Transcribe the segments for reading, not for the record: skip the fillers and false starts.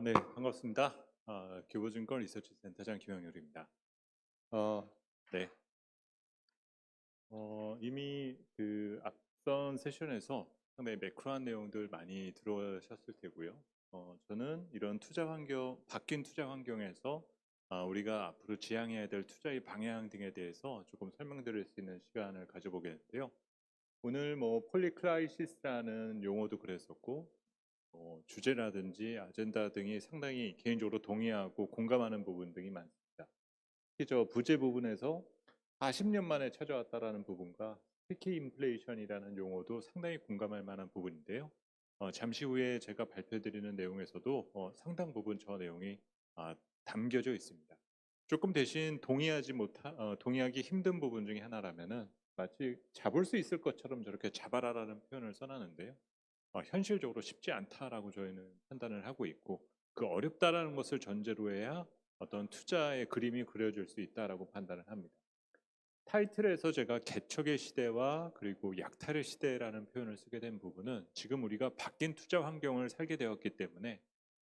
네, 반갑습니다. 교보증권 리서치 센터장 김영렬입니다. 어, 네, 이미 그 앞선 세션에서 상당히 매크로한 내용들 많이 들어오셨을 테고요. 저는 이런 바뀐 투자 환경에서 우리가 앞으로 지향해야 될 투자의 방향 등에 대해서 조금 설명드릴 수 있는 시간을 가져보겠는데요. 오늘 뭐 폴리크라이시스라는 용어도 그랬었고, 주제라든지 아젠다 등이 상당히 개인적으로 동의하고 공감하는 부분 등이 많습니다. 특히 저 부재 부분에서 40년 만에 찾아왔다라는 부분과 특히 인플레이션이라는 용어도 상당히 공감할 만한 부분인데요. 잠시 후에 제가 발표드리는 내용에서도 상당 부분 저 내용이 아, 담겨져 있습니다. 조금 대신 동의하기 힘든 부분 중에 하나라면은 마치 잡을 수 있을 것처럼 저렇게 잡아라라는 표현을 써놨는데요. 현실적으로 쉽지 않다라고 저희는 판단을 하고 있고, 그 어렵다라는 것을 전제로 해야 어떤 투자의 그림이 그려질 수 있다라고 판단을 합니다. 타이틀에서 제가 개척의 시대와 그리고 약탈의 시대라는 표현을 쓰게 된 부분은 지금 우리가 바뀐 투자 환경을 살게 되었기 때문에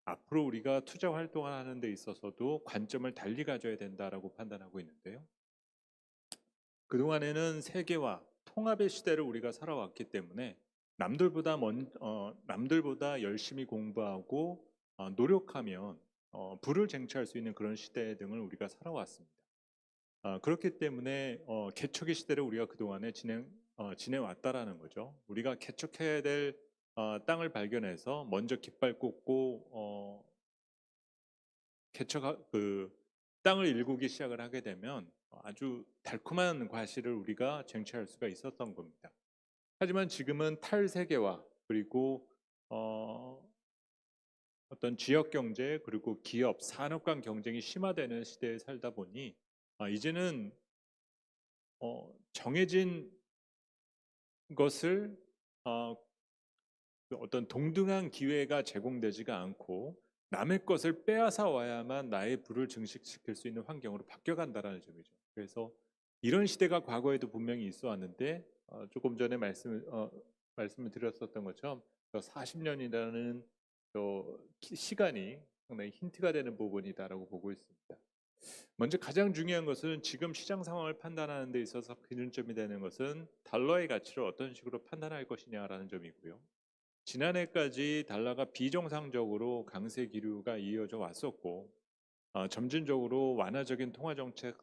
앞으로 우리가 투자 활동을 하는 데 있어서도 관점을 달리 가져야 된다라고 판단하고 있는데요. 그동안에는 세계화, 통합의 시대를 우리가 살아왔기 때문에 남들보다 열심히 공부하고 노력하면 부를 쟁취할 수 있는 그런 시대 등을 우리가 살아왔습니다. 그렇기 때문에 개척의 시대를 우리가 그동안에 지내왔다라는 거죠. 우리가 개척해야 될 땅을 발견해서 먼저 깃발 꽂고 그 땅을 일구기 시작을 하게 되면 아주 달콤한 과실을 우리가 쟁취할 수가 있었던 겁니다. 하지만 지금은 탈세계화 그리고 어, 어떤 지역 경제 그리고 기업 산업 간 경쟁이 심화되는 시대에 살다 보니 이제는 정해진 것을 어, 그 어떤 동등한 기회가 제공되지가 않고 남의 것을 빼앗아 와야만 나의 부를 증식시킬 수 있는 환경으로 바뀌어간다라는 점이죠. 그래서 이런 시대가 과거에도 분명히 있어 왔는데 조금 전에 말씀을 드렸었던 것처럼 40년이라는 시간이 상당히 힌트가 되는 부분이다라고 보고 있습니다. 먼저 가장 중요한 것은 지금 시장 상황을 판단하는 데 있어서 기준점이 되는 것은 달러의 가치를 어떤 식으로 판단할 것이냐라는 점이고요. 지난해까지 달러가 비정상적으로 강세 기류가 이어져 왔었고 점진적으로 완화적인 통화 정책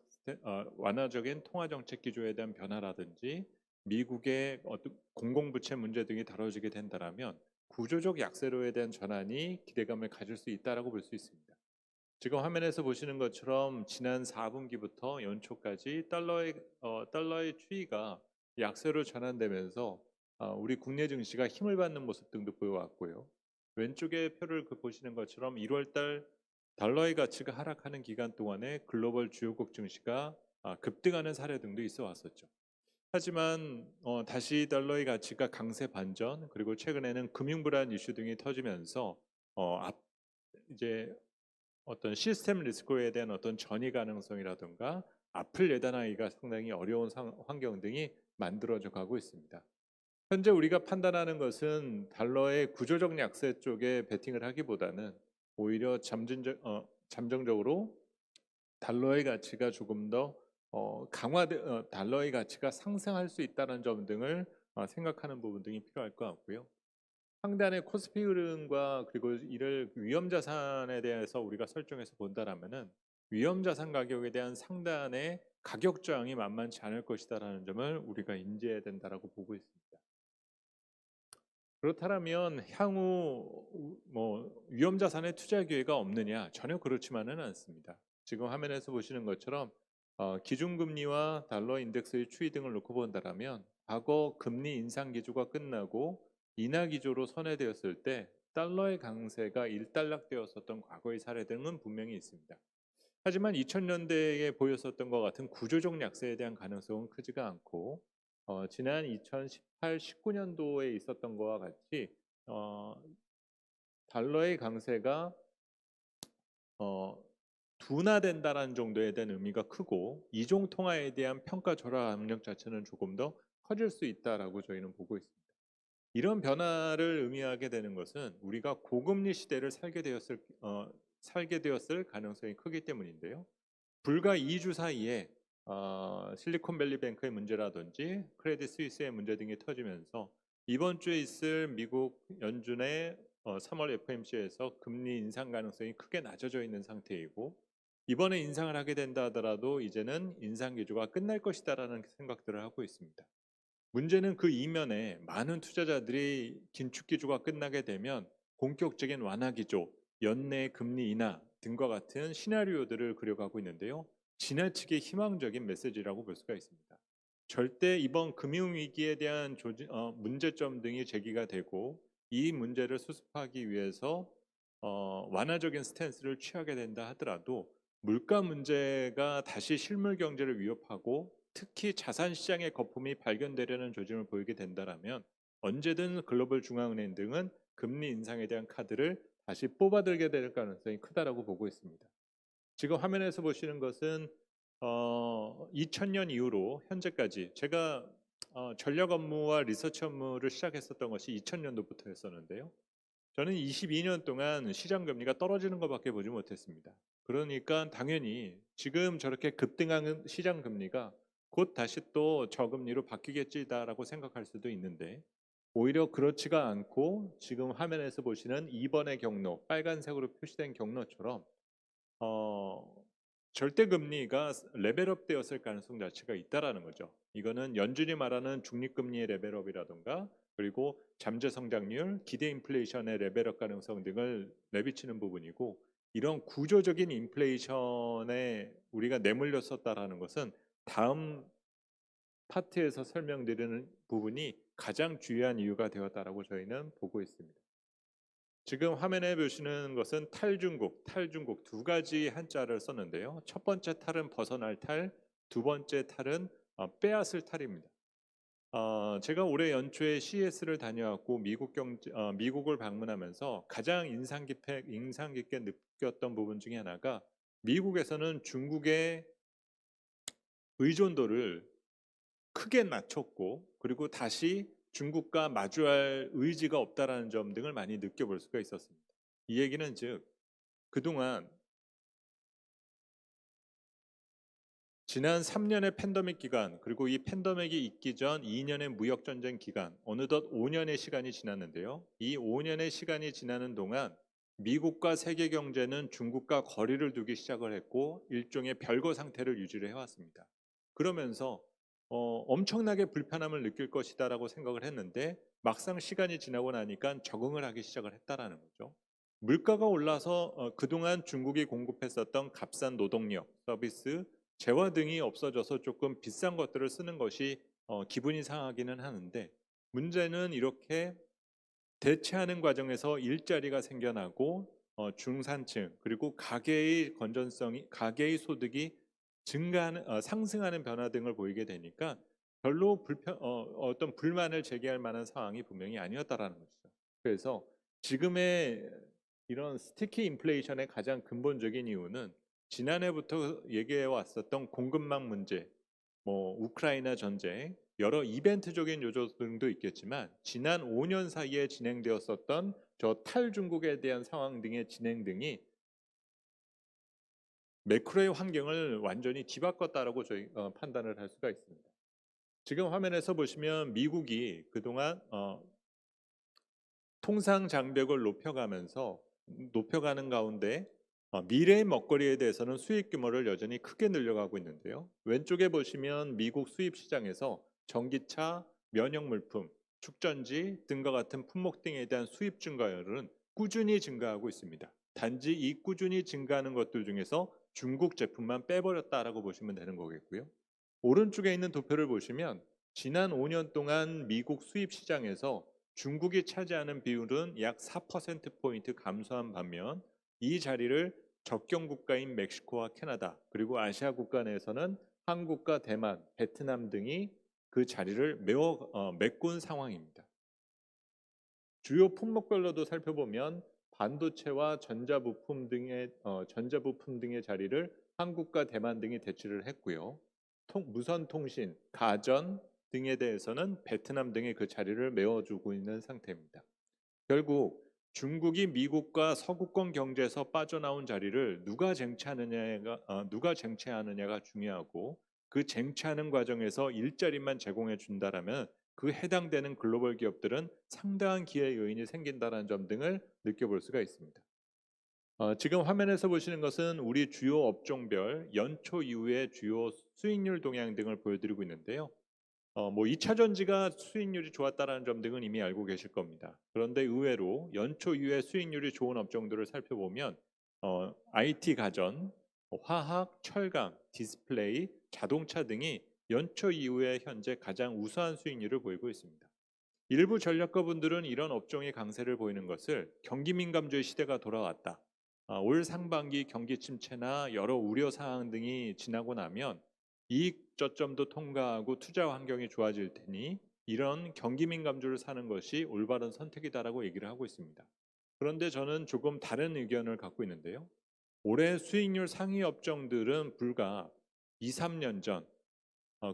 기조에 대한 변화라든지 미국의 어떤 공공부채 문제 등이 다뤄지게 된다라면 구조적 약세로에 대한 전환이 기대감을 가질 수 있다라고 볼 수 있습니다. 지금 화면에서 보시는 것처럼 지난 4분기부터 연초까지 달러의 추이가 약세로 전환되면서 우리 국내 증시가 힘을 받는 모습 등도 보여왔고요. 왼쪽의 표를 보시는 것처럼 1월달 달러의 가치가 하락하는 기간 동안에 글로벌 주요국 증시가 급등하는 사례 등도 있어 왔었죠. 하지만 다시 달러의 가치가 강세 반전 그리고 최근에는 금융 불안 이슈 등이 터지면서 이제 어떤 시스템 리스크에 대한 어떤 전이 가능성이라든가 앞을 예단하기가 상당히 어려운 환경 등이 만들어져 가고 있습니다. 현재 우리가 판단하는 것은 달러의 구조적 약세 쪽에 베팅을 하기보다는 오히려 잠정적으로 달러의 가치가 조금 더 달러의 가치가 상승할 수 있다는 점 등을 생각하는 부분 등이 필요할 것 같고요. 상단의 코스피 흐름과 그리고 이를 위험 자산에 대해서 우리가 설정해서 본다라면은 위험 자산 가격에 대한 상단의 가격 저항이 만만치 않을 것이다라는 점을 우리가 인지해야 된다라고 보고 있습니다. 그렇다면 향후 뭐 위험 자산에 투자 기회가 없느냐? 전혀 그렇지만은 않습니다. 지금 화면에서 보시는 것처럼 기준금리와 달러 인덱스의 추이 등을 놓고 본다라면 과거 금리 인상 기조가 끝나고 인하 기조로 선회되었을 때 달러의 강세가 일단락되었었던 과거의 사례 등은 분명히 있습니다. 하지만 2000년대에 보였었던 것 같은 구조적 약세에 대한 가능성은 크지가 않고 지난 2018, 19년도에 있었던 것과 같이 어, 달러의 강세가 어, 둔화된다라는 정도에 대한 의미가 크고 이종 통화에 대한 평가 절하 압력 자체는 조금 더 커질 수 있다라고 저희는 보고 있습니다. 이런 변화를 의미하게 되는 것은 우리가 고금리 시대를 살게 되었을 가능성이 크기 때문인데요. 불과 2주 사이에 실리콘밸리뱅크의 문제라든지 크레딧 스위스의 문제 등이 터지면서 이번 주에 있을 미국 연준의 3월 FOMC에서 금리 인상 가능성이 크게 낮아져 있는 상태이고, 이번에 인상을 하게 된다 하더라도 이제는 인상 기조가 끝날 것이다라는 생각들을 하고 있습니다. 문제는 그 이면에 많은 투자자들이 긴축 기조가 끝나게 되면 본격적인 완화 기조, 연내 금리 인하 등과 같은 시나리오들을 그려가고 있는데요. 지나치게 희망적인 메시지라고 볼 수가 있습니다. 절대 이번 금융위기에 대한 문제점 등이 제기가 되고, 이 문제를 수습하기 위해서 완화적인 스탠스를 취하게 된다 하더라도 물가 문제가 다시 실물 경제를 위협하고, 특히 자산 시장의 거품이 발견되려는 조짐을 보이게 된다라면 언제든 글로벌 중앙은행 등은 금리 인상에 대한 카드를 다시 뽑아들게 될 가능성이 크다라고 보고 있습니다. 지금 화면에서 보시는 것은 2000년 이후로 현재까지 제가 전략 업무와 리서치 업무를 시작했었던 것이 2000년도부터였었는데요. 저는 22년 동안 시장 금리가 떨어지는 것밖에 보지 못했습니다. 그러니까 당연히 지금 저렇게 급등하는 시장 금리가 곧 다시 또 저금리로 바뀌겠지다라고 생각할 수도 있는데, 오히려 그렇지가 않고 지금 화면에서 보시는 2번의 경로, 빨간색으로 표시된 경로처럼 절대 금리가 레벨업 되었을 가능성 자체가 있다라는 거죠. 이거는 연준이 말하는 중립금리의 레벨업이라든가, 그리고 잠재 성장률, 기대 인플레이션의 레벨업 가능성 등을 내비치는 부분이고, 이런 구조적인 인플레이션에 우리가 내몰렸었다라는 것은 다음 파트에서 설명드리는 부분이 가장 중요한 이유가 되었다라고 저희는 보고 있습니다. 지금 화면에 보시는 것은 탈중국 두 가지 한자를 썼는데요. 첫 번째 탈은 벗어날 탈, 두 번째 탈은 빼앗을 탈입니다. 제가 올해 연초에 CES를 다녀왔고 미국을 방문하면서 가장 인상 깊게 느꼈던 부분 중에 하나가, 미국에서는 중국의 의존도를 크게 낮췄고, 그리고 다시 중국과 마주할 의지가 없다라는 점 등을 많이 느껴볼 수가 있었습니다. 이 얘기는 즉, 그동안 지난 3년의 팬데믹 기간, 그리고 이 팬데믹이 있기 전 2년의 무역 전쟁 기간, 어느덧 5년의 시간이 지났는데요. 이 5년의 시간이 지나는 동안 미국과 세계 경제는 중국과 거리를 두기 시작을 했고, 일종의 별거 상태를 유지를 해왔습니다. 그러면서 엄청나게 불편함을 느낄 것이다라고 생각을 했는데, 막상 시간이 지나고 나니까 적응을 하기 시작을 했다라는 거죠. 물가가 올라서 그동안 중국이 공급했었던 값싼 노동력, 서비스, 재화 등이 없어져서 조금 비싼 것들을 쓰는 것이 기분이 상하기는 하는데, 문제는 이렇게 대체하는 과정에서 일자리가 생겨나고 중산층, 그리고 가계의 소득이 상승하는 변화 등을 보이게 되니까 별로 어떤 불만을 제기할 만한 상황이 분명히 아니었다라는 것이죠. 그래서 지금의 이런 스티키 인플레이션의 가장 근본적인 이유는 지난해부터 얘기해 왔었던 공급망 문제, 우크라이나 전쟁, 여러 이벤트적인 요소 등도 있겠지만, 지난 5년 사이에 진행되었었던 저 탈중국에 대한 상황 등의 진행 등이 매크로의 환경을 완전히 뒤바꿨다라고 저희 판단을 할 수가 있습니다. 지금 화면에서 보시면 미국이 그동안 통상 장벽을 높여가는 가운데 미래의 먹거리에 대해서는 수입 규모를 여전히 크게 늘려가고 있는데요. 왼쪽에 보시면 미국 수입 시장에서 전기차, 면역물품, 축전지 등과 같은 품목 등에 대한 수입 증가율은 꾸준히 증가하고 있습니다. 단지 이 꾸준히 증가하는 것들 중에서 중국 제품만 빼버렸다라고 보시면 되는 거겠고요. 오른쪽에 있는 도표를 보시면 지난 5년 동안 미국 수입 시장에서 중국이 차지하는 비율은 약 4%포인트 감소한 반면, 이 자리를 접경 국가인 멕시코와 캐나다, 그리고 아시아 국가 내에서는 한국과 대만, 베트남 등이 그 자리를 메꾼 상황입니다. 주요 품목별로도 살펴보면 반도체와 전자부품 등의 자리를 한국과 대만 등이 대치를 했고요. 무선 통신, 가전, 등에 대해서는 베트남 등이 그 자리를 메워주고 있는 상태입니다. 결국 중국이 미국과 서구권 경제에서 빠져나온 자리를 누가 쟁취하느냐가 중요하고, 그 쟁취하는 과정에서 일자리만 제공해 준다라면 그 해당되는 글로벌 기업들은 상당한 기회 요인이 생긴다는 점 등을 느껴볼 수가 있습니다. 지금 화면에서 보시는 것은 우리 주요 업종별 연초 이후의 주요 수익률 동향 등을 보여드리고 있는데요. 2차 전지가 수익률이 좋았다라는 점 등은 이미 알고 계실 겁니다. 그런데 의외로 연초 이후에 수익률이 좋은 업종들을 살펴보면 IT 가전, 화학, 철강, 디스플레이, 자동차 등이 연초 이후에 현재 가장 우수한 수익률을 보이고 있습니다. 일부 전략가분들은 이런 업종의 강세를 보이는 것을 경기 민감주의 시대가 돌아왔다, 올 상반기 경기 침체나 여러 우려 사항 등이 지나고 나면 이익 저점도 통과하고 투자 환경이 좋아질 테니 이런 경기 민감주를 사는 것이 올바른 선택이다라고 얘기를 하고 있습니다. 그런데 저는 조금 다른 의견을 갖고 있는데요. 올해 수익률 상위 업종들은 불과 2, 3년 전,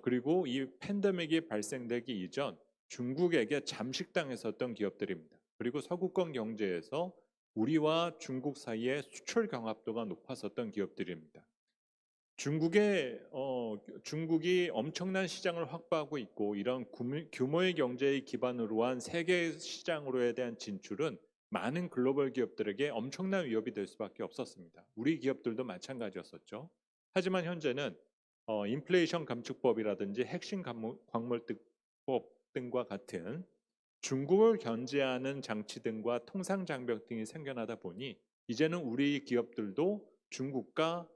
그리고 이 팬데믹이 발생되기 이전 중국에게 잠식당했었던 기업들입니다. 그리고 서구권 경제에서 우리와 중국 사이에 수출 경합도가 높았었던 기업들입니다. 중국이 엄청난 시장을 확보하고 있고, 이런 규모의 경제의 기반으로 한 세계 시장으로에 대한 진출은 많은 글로벌 기업들에게 엄청난 위협이 될 수밖에 없었습니다. 우리 기업들도 마찬가지였었죠. 하지만 현재는 인플레이션 감축법이라든지 핵심 광물특법 등과 같은 중국을 견제하는 장치 등과 통상 장벽 등이 생겨나다 보니 이제는 우리 기업들도 중국과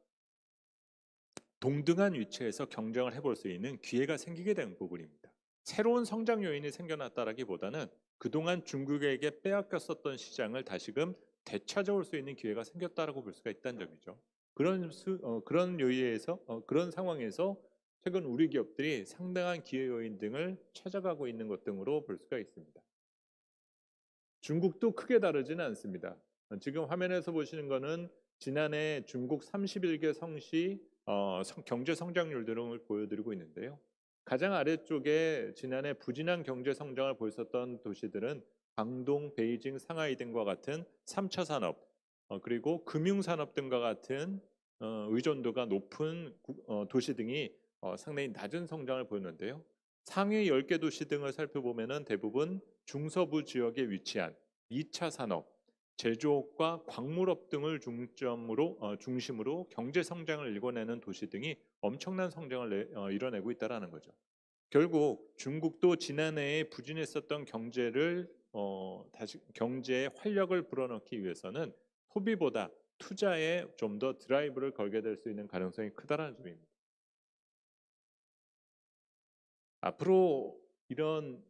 동등한 위치에서 경쟁을 해볼 수 있는 기회가 생기게 된 부분입니다. 새로운 성장 요인이 생겨났다라기보다는 그동안 중국에게 빼앗겼었던 시장을 다시금 되찾아올 수 있는 기회가 생겼다라고 볼 수가 있다는 점이죠. 그런 상황에서 최근 우리 기업들이 상당한 기회 요인 등을 찾아가고 있는 것 등으로 볼 수가 있습니다. 중국도 크게 다르지는 않습니다. 지금 화면에서 보시는 것은 지난해 중국 31개 성시 경제 성장률 등을 보여드리고 있는데요. 가장 아래쪽에 지난해 부진한 경제 성장을 보였었던 도시들은 광동, 베이징, 상하이 등과 같은 3차 산업, 그리고 금융산업 등과 같은 의존도가 높은 도시 등이 상당히 낮은 성장을 보였는데요. 상위 10개 도시 등을 살펴보면 대부분 중서부 지역에 위치한 2차 산업, 제조업과 광물업 등을 중심으로 경제 성장을 일궈내는 도시 등이 엄청난 성장을 이뤄내고 있다는 거죠. 결국 중국도 지난해에 부진했었던 다시 경제에 활력을 불어넣기 위해서는 소비보다 투자에 좀 더 드라이브를 걸게 될 수 있는 가능성이 크다라는 점입니다. 앞으로 이런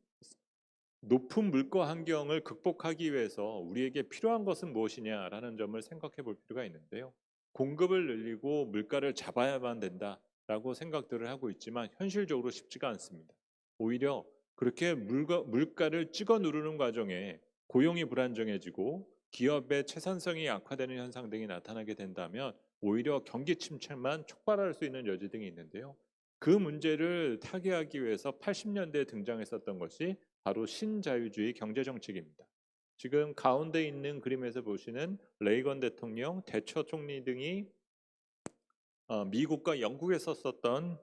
높은 물가 환경을 극복하기 위해서 우리에게 필요한 것은 무엇이냐라는 점을 생각해 볼 필요가 있는데요. 공급을 늘리고 물가를 잡아야만 된다라고 생각들을 하고 있지만 현실적으로 쉽지가 않습니다. 오히려 그렇게 물가를 찍어 누르는 과정에 고용이 불안정해지고 기업의 채산성이 악화되는 현상 등이 나타나게 된다면 오히려 경기 침체만 촉발할 수 있는 여지 등이 있는데요. 그 문제를 타개하기 위해서 80년대에 등장했었던 것이 바로 신자유주의 경제 정책입니다. 지금 가운데 있는 그림에서 보시는 레이건 대통령, 대처 총리 등이 미국과 영국에 썼었던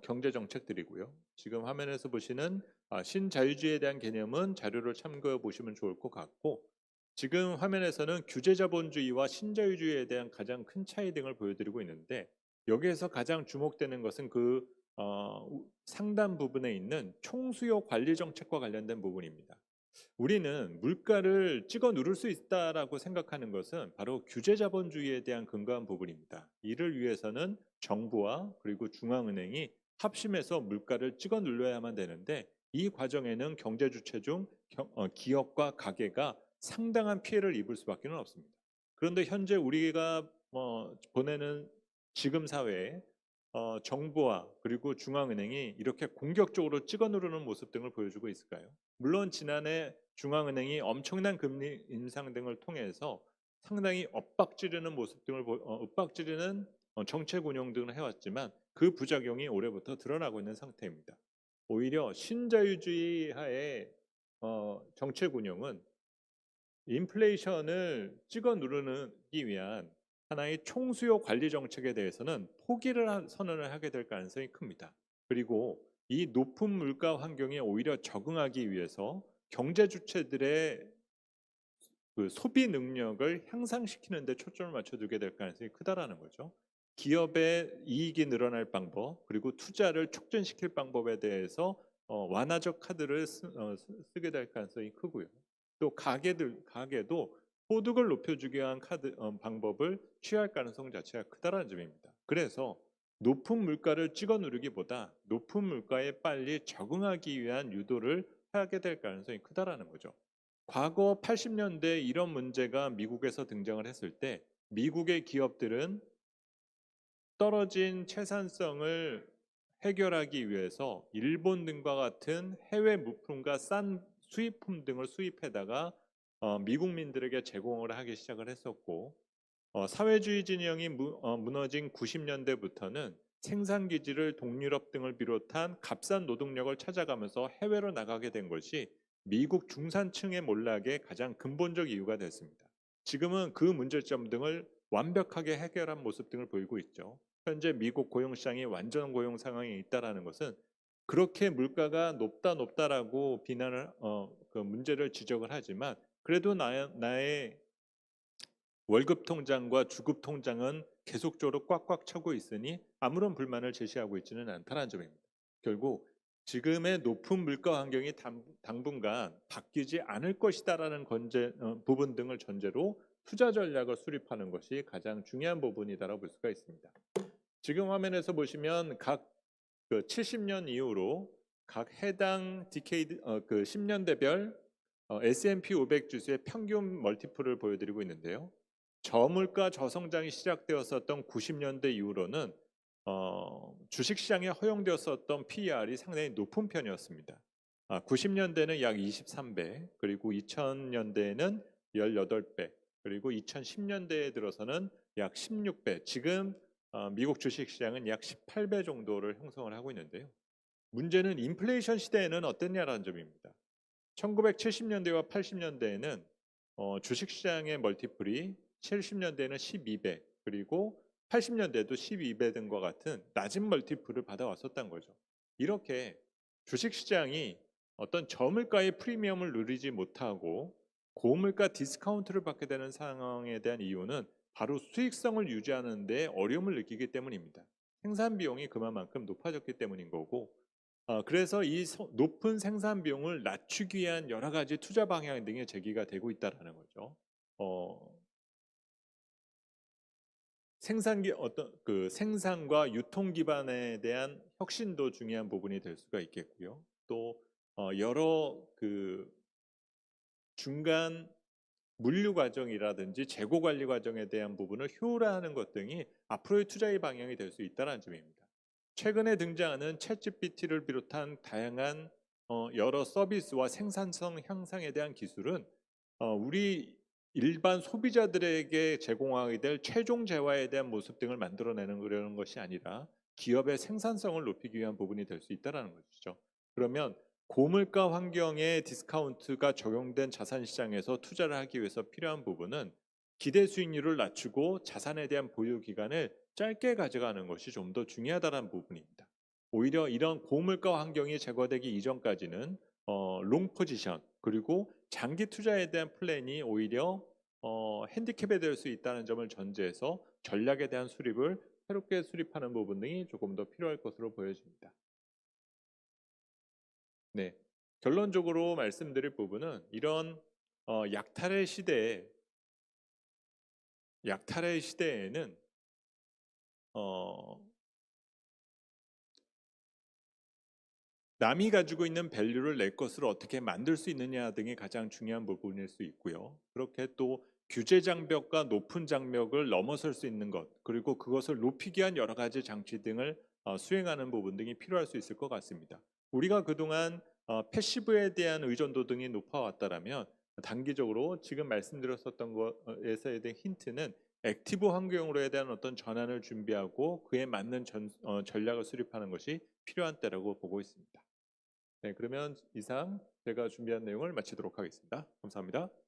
경제 정책들이고요. 지금 화면에서 보시는 신자유주의에 대한 개념은 자료를 참고해 보시면 좋을 것 같고, 지금 화면에서는 규제자본주의와 신자유주의에 대한 가장 큰 차이 등을 보여드리고 있는데, 여기에서 가장 주목되는 것은 그 상단 부분에 있는 총수요 관리 정책과 관련된 부분입니다. 우리는 물가를 찍어 누를 수 있다라고 생각하는 것은 바로 규제자본주의에 대한 근거한 부분입니다. 이를 위해서는 정부와 그리고 중앙은행이 합심해서 물가를 찍어 눌러야만 되는데, 이 과정에는 경제 주체 중 기업과 가게가 상당한 피해를 입을 수밖에 없습니다. 그런데 현재 우리가 보내는 지금 사회에 정부와 그리고 중앙은행이 이렇게 공격적으로 찍어 누르는 모습 등을 보여주고 있을까요? 물론 지난해 중앙은행이 엄청난 금리 인상 등을 통해서 상당히 엇박지르는 모습 등을 엇박지르는 정책 운용 등을 해왔지만 그 부작용이 올해부터 드러나고 있는 상태입니다. 오히려 신자유주의 하에 정책 운영은 인플레이션을 찍어 누르기 위한 하나의 총수요 관리 정책에 대해서는 선언을 하게 될 가능성이 큽니다. 그리고 이 높은 물가 환경에 오히려 적응하기 위해서 경제 주체들의 그 소비 능력을 향상시키는 데 초점을 맞춰두게 될 가능성이 크다라는 거죠. 기업의 이익이 늘어날 방법, 그리고 투자를 촉진시킬 방법에 대해서 완화적 카드를 쓰게 될 가능성이 크고요. 또 가게도 소득을 높여주기 위한 방법을 취할 가능성 자체가 크다라는 점입니다. 그래서 높은 물가를 찍어 누르기보다 높은 물가에 빨리 적응하기 위한 유도를 하게 될 가능성이 크다라는 거죠. 과거 80년대 이런 문제가 미국에서 등장을 했을 때 미국의 기업들은 떨어진 채산성을 해결하기 위해서 일본 등과 같은 해외 무품과 싼 수입품 등을 수입해다가 미국민들에게 제공을 하기 시작을 했었고, 사회주의 진영이 무너진 90년대부터는 생산 기지를 동유럽 등을 비롯한 값싼 노동력을 찾아가면서 해외로 나가게 된 것이 미국 중산층의 몰락의 가장 근본적 이유가 됐습니다. 지금은 그 문제점 등을 완벽하게 해결한 모습 등을 보이고 있죠. 현재 미국 고용시장이 완전 고용 상황에 있다라는 것은 그렇게 물가가 높다라고 그 문제를 지적을 하지만 그래도 나의 월급 통장과 주급 통장은 계속적으로 꽉꽉 차고 있으니 아무런 불만을 제시하고 있지는 않다는 점입니다. 결국 지금의 높은 물가 환경이 당분간 바뀌지 않을 것이다라는 부분 등을 전제로 투자 전략을 수립하는 것이 가장 중요한 부분이다라고 볼 수가 있습니다. 지금 화면에서 보시면 각 70년 이후로 각 해당 디케이드 그 10년대별 S&P 500 지수의 평균 멀티플을 보여드리고 있는데요. 저물가 저성장이 시작되었었던 90년대 이후로는 주식시장에 허용되었었던 PER이 상당히 높은 편이었습니다. 90년대는 약 23배, 그리고 2000년대에는 18배, 그리고 2010년대에 들어서는 약 16배, 지금 미국 주식시장은 약 18배 정도를 형성을 하고 있는데요. 문제는 인플레이션 시대에는 어땠냐라는 점입니다. 1970년대와 80년대에는 주식시장의 멀티플이 70년대에는 12배, 그리고 80년대에도 12배 등과 같은 낮은 멀티플을 받아왔었던 거죠. 이렇게 주식시장이 어떤 저물가의 프리미엄을 누리지 못하고 고물가 디스카운트를 받게 되는 상황에 대한 이유는 바로 수익성을 유지하는 데 어려움을 느끼기 때문입니다. 생산 비용이 그만큼 높아졌기 때문인 거고, 그래서 이 높은 생산 비용을 낮추기 위한 여러 가지 투자 방향 등이 제기가 되고 있다라는 거죠. 생산과 유통 기반에 대한 혁신도 중요한 부분이 될 수가 있겠고요. 또 여러 중간 물류 과정이라든지 재고 관리 과정에 대한 부분을 효율화하는 것 등이 앞으로의 투자의 방향이 될 수 있다는 점입니다. 최근에 등장하는 챗GPT를 비롯한 다양한 여러 서비스와 생산성 향상에 대한 기술은 우리 일반 소비자들에게 제공하게 될 최종 재화에 대한 모습 등을 만들어내는 그런 것이 아니라 기업의 생산성을 높이기 위한 부분이 될 수 있다는 것이죠. 그러면 고물가 환경에 디스카운트가 적용된 자산 시장에서 투자를 하기 위해서 필요한 부분은 기대 수익률을 낮추고 자산에 대한 보유 기간을 짧게 가져가는 것이 좀 더 중요하다는 부분입니다. 오히려 이런 고물가 환경이 제거되기 이전까지는 롱 포지션 그리고 장기 투자에 대한 플랜이 오히려 핸디캡이 될 수 있다는 점을 전제해서 전략에 대한 수립을 새롭게 수립하는 부분 등이 조금 더 필요할 것으로 보여집니다. 네, 결론적으로 말씀드릴 부분은 이런 약탈의 시대에는 어, 남이 가지고 있는 밸류를 내 것으로 어떻게 만들 수 있느냐 등이 가장 중요한 부분일 수 있고요. 그렇게 또 규제 장벽과 높은 장벽을 넘어설 수 있는 것, 그리고 그것을 높이기 위한 여러 가지 장치 등을 수행하는 부분 등이 필요할 수 있을 것 같습니다. 우리가 그동안 패시브에 대한 의존도 등이 높아왔다라면 단기적으로 지금 말씀드렸었던 것에서에 대한 힌트는 액티브 환경으로에 대한 어떤 전환을 준비하고 그에 맞는 전략을 수립하는 것이 필요한 때라고 보고 있습니다. 네, 그러면 이상 제가 준비한 내용을 마치도록 하겠습니다. 감사합니다.